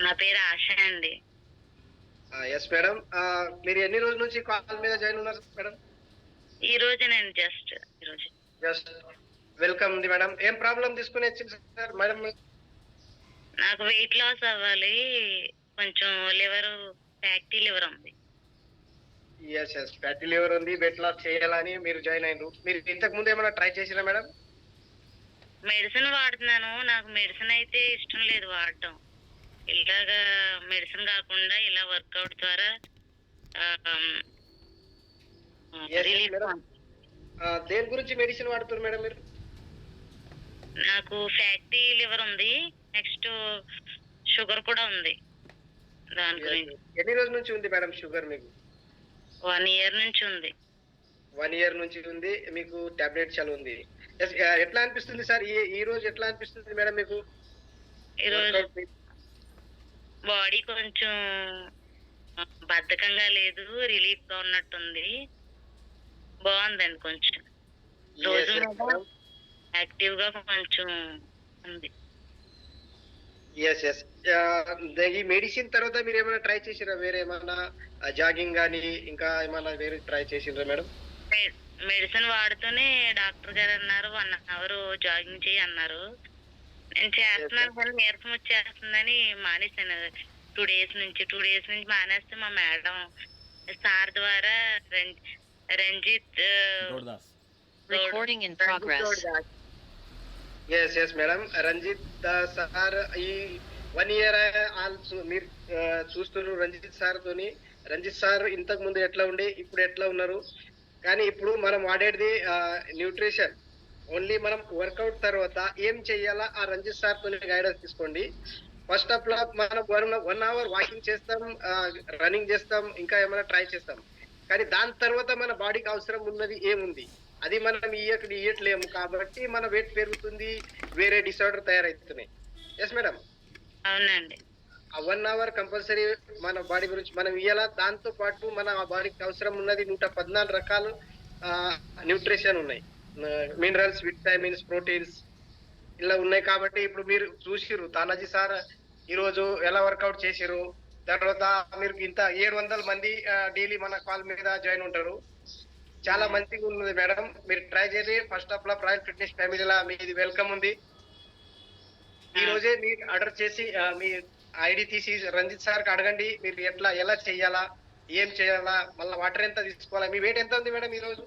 నా పేరు ఆశ అండి. Yes madam. మీరు ఎన్ని రోజుల నుంచి కాల్ మీద జాయిన్ ఉన్నారు మేడం? ఈ రోజేనండి ఈరోజు. జస్ట్ వెల్కమ్ ఉంది మేడం. ఏం ప్రాబ్లం తీసుకుని వచ్చింది సార్ మేడం? నాకు వెయిట్ లాస్ అవ్వాలి. కొంచెం ఫ్యాటీ లివర్ ఉంది. ఎస్ ఫ్యాటీ లివర్ ఉంది. వెయిట్ లాస్ చేయాలని మీరు జాయిన్ అయినారు. మీరు ఇంతకు ముందు ఏమైనా ట్రై చేసినా మేడం? మెడిసిన్ వాడుతున్నాను. నాకు మెడిసిన్ అయితే ఇష్టం లేదు వాడటం. ఇలాగా మెడిసిన్ కాకుండా ఇలా వర్కౌట్ ద్వారా దేని గురించి మెడిసిన్ వాడుతున్నారు మేడం మీరు? నాకు ఫ్యాటీ లివర్ ఉంది. నెక్స్ట్ షుగర్ కూడా ఉంది. దాని గురించి. ఎన్ని రోజుల నుంచి ఉంది మేడం షుగర్ మీకు? 1 ఇయర్ నుంచి ఉంది. 1 ఇయర్ నుంచి ఉంది. మీకు టాబ్లెట్ చాలు ఉంది. ఎట్లా అనిపిస్తుంది సార్ ఈ రోజు ఎట్లా అనిపిస్తుంది మేడం మీకు? ఈరోజు బాడీ కొంచెం బద్ధకంగా లేదు, రిలీఫ్ గా ఉన్నట్టుంది. బాగుందండి కొంచెం. రోజు యాక్టివ్ గా కొంచెం ఉంది. ఎస్ ఈ మెడిసిన్ తర్వాత మీరు ఏమైనా ట్రై చేసిరా? వేరే ఏమైనా జాగింగ్ కానీ ఇంకా ఏమైనా వేరే ట్రై చేసిరా మేడం? మెడిసిన్ వాడుతూనే డాక్టర్ గారు అన్నారు 1 అవర్ జాగింగ్ చేయి అన్నారు. నేను చేస్తున్నాను కానీ నీరసం వచ్చేస్తుందని మానేశాను. 2 డేస్ నుంచి మానేస్తే మా మేడం సార్ ద్వారా Ranjith recording in progress. Yes madam. Ranjith sir ఈ 1 ఇయర్ ఆల్సో మీరు చూస్తున్నారు రంజిత్ సార్ తోని. రంజిత్ సార్ ఇంతకు ముందు ఎట్లా ఉండి ఇప్పుడు ఎట్లా ఉన్నారు? కానీ ఇప్పుడు మనం వాడేది న్యూట్రిషన్ ఓన్లీ. మనం వర్కౌట్ తర్వాత ఏం చెయ్యాలా ఆ రంజిత్ సార్ తోని గైడెన్స్ తీసుకోండి. ఫస్ట్ ఆఫ్ ఆల్ మనం 1 అవర్ వాకింగ్ చేస్తాం, రన్నింగ్ చేస్తాం, ఇంకా ఏమైనా ట్రై చేస్తాం. కానీ దాని తర్వాత మన బాడీకి అవసరం ఉన్నది ఏముంది అది మనం ఇయ్యట్లేము. కాబట్టి మన వెయిట్ పెరుగుతుంది, వేరే డిసార్డర్ తయారవుతున్నాయి. Yes madam. అవునండి. ఆ 1 అవర్ కంపల్సరీ మన బాడీ గురించి మనం ఇయ్యాలా. దాంతో పాటు మన బాడీకి అవసరం ఉన్నది 114 రకాలు న్యూట్రిషన్ ఉన్నాయి. మినరల్స్, విటమిన్స్, ప్రోటీన్స్ ఇలా ఉన్నాయి. కాబట్టి ఇప్పుడు మీరు చూసిర్రు తానాజీ సార్ ఈరోజు ఎలా వర్కౌట్ చేసిర్రు. తర్వాత మీరు ఇంత 700 మంది డైలీ మన కాల్ మీద జాయిన్ ఉంటారు. చాలా మంచిగా ఉన్నది మేడం. మీరు ట్రై చేయండి. First of all Royal Fitness ఫ్యామిలీలా మీది వెల్కమ్ ఉంది. ఈ రోజే మీరు ఆర్డర్ చేసి మీ ఐడి తీసి రంజిత్ సార్కి అడగండి. మీరు ఎలా చెయ్యాలా, ఏం చేయాలా, మళ్ళీ వాటర్ ఎంత తీసుకోవాలా. మీ వెయిట్ ఎంత ఉంది మేడం ఈ రోజు?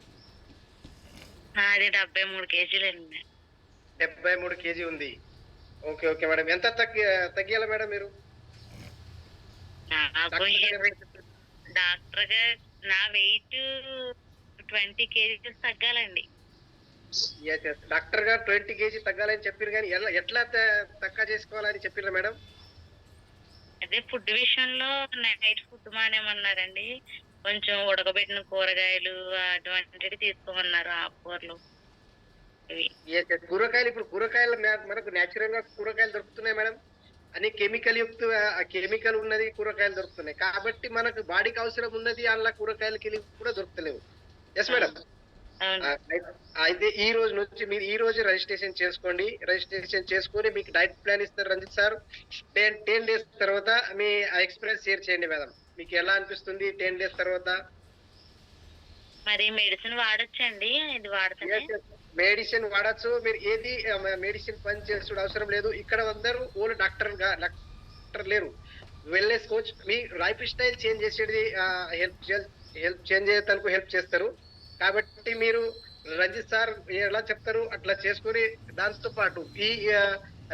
73 కేజీలండి. 73 కేజీ ఉంది. Okay madam. ఎంత తగ్గియాలా మేడం మీరు? డాక్టర్ గా నా వెయిట్ 20 కేజీస్ తగ్గాలండి. డాక్టర్ గారు 20 కేజీ తగ్గాలని చెప్పారు. కానీ ఎట్లా తక్కువ చేసుకోవాలని చెప్పారు మేడం? అదే ఫుడ్ విషయంలో నైట్ ఫుడ్ మానేమన్నారండి. కొంచెం ఉడకబెట్టిన కూరగాయలు అటువంటివి తీసుకోమన్నారు. ఆకుకూరలు కూరగాయలు. ఇప్పుడు కూరగాయలు మనకు న్యాచురల్ గా కూరగాయలు దొరుకుతున్నాయి మేడం. అన్ని కెమికల్ ఉన్నది కూరగాయలు దొరుకుతున్నాయి. కాబట్టి మనకు బాడీకి అవసరం ఉన్నది అందులో కూరగాయలకి కూడా దొరుకుతలేవు. Yes madam. అయితే ఈ రోజు నుంచి మీరు ఈ రోజు రిజిస్ట్రేషన్ చేసుకోండి. రిజిస్ట్రేషన్ చేసుకొని మీకు డైట్ ప్లాన్ ఇస్తారు రంజిత్ సార్. 10 డేస్ తర్వాత మీ ఎక్స్పీరియన్స్ షేర్ చేయండి మేడం. మీకు ఎలా అనిపిస్తుంది 10 డేస్ తర్వాత? మరి మెడిసిన్ వాడొచ్చండి? ఇది వాడుతుంది. మెడిసిన్ వాడచ్చు. మీరు ఏది మెడిసిన్ పని చేసుడు అవసరం లేదు. ఇక్కడ అందరూ ఓన్లీ డాక్టర్ లేరు, వెల్నెస్ కోచ్. మీ లైఫ్ స్టైల్ చేంజ్ చేసేది హెల్ప్ చేంజ్ చేయడానికి హెల్ప్ చేస్తారు. కాబట్టి మీరు రంజిత్ సార్ ఎలా చెప్తారు అట్లా చేసుకుని, దాంతో పాటు ఈ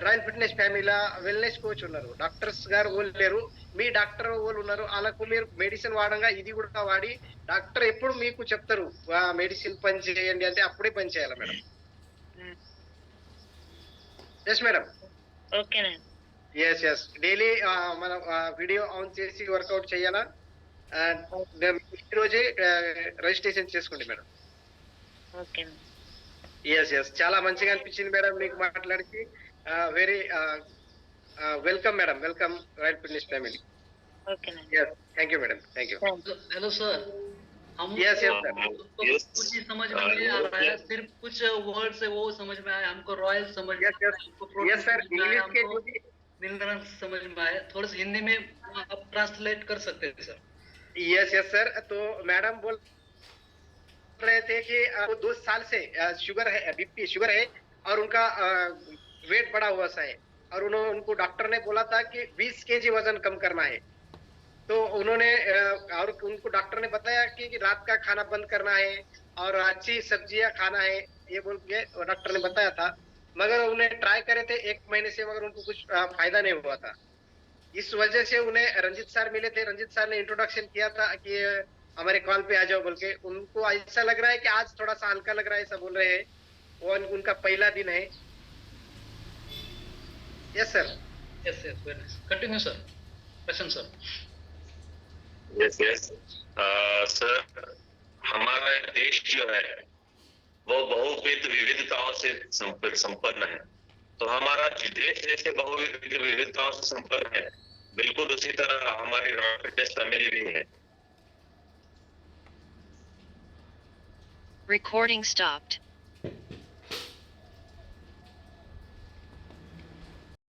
రాయల్ ఫిట్నెస్ ఫ్యామిలీలో వెల్నెస్ కోచ్ ఉన్నారు, డాక్టర్స్ గారు ఓళ్ళు లేరు, మీ డాక్టర్ ఓళ్ళు ఉన్నారు. వాళ్ళకు మీరు మెడిసిన్ వాడంగా ఇది కూడా వాడి డాక్టర్ ఎప్పుడు మీకు చెప్తారు మెడిసిన్ పని చేయండి అంటే అప్పుడే పని చేయాలి madam. Yes madam. Yes daily మనం వీడియో ఆన్ చేసి వర్కౌట్ చేయాలా. ఈ రోజే రిజిస్ట్రేషన్ చేసుకోండి మేడం. ఎస్ చాలా మంచిగా అనిపించింది మేడం మీకు మాట్లాడికి. Very welcome madam. Welcome Royal Fitness family. Thank you madam. Thank you. Hello sir. Yes कुछ ही समझ में नहीं आ रहा है. सिर्फ कुछ वर्ड से वो समझ में आया हमको. रॉयल समझ में आया हमको. Yes sir. इंग्लिश के मिल रहा समझ में आया, थोड़ा सा हिंदी में आप ट्रांसलेट कर सकते हैं सर। यस यस सर, तो मैडम बोल रहे थे कि वो 2 साल से शुगर है, बीपी शुगर है, और उनका वेट बढ़ा हुआ सा है, और उनको डॉक्टर ने बोला था कि 20 केजी वजन कम करना है। तो उन्होंने और उनको डॉक्टर ने बताया कि रात का खाना बंद करना है और अच्छी सब्जियां खाना है, ये बोल के डॉक्टर ने बताया था। मगर उन्हें ट्राई करे थे 1 महीने से, मगर उनको कुछ फायदा नहीं हुआ था। इस वजह से उन्हें रंजित सर मिले थे, रंजित सर ने इंट्रोडक्शन किया था कि हमारे कॉल पे आ जाओ बोल के। उनको ऐसा लग रहा है कि आज थोड़ा सा हल्का लग रहा है, ऐसा बोल रहे हैं। वो उनका पहला दिन है। Yes sir. Yes yes, very nice, continue sir, Prashant sir. Yes yes sir, हमारा देश जो है वो बहुविध विविधताओं से संपन्न है। तो हमारा देश जैसे बहुविध विविधताओं से संपन्न है, बिल्कुल उसी तरह हमारी रॉयल फिटनेस फैमिली भी है। Recording stopped.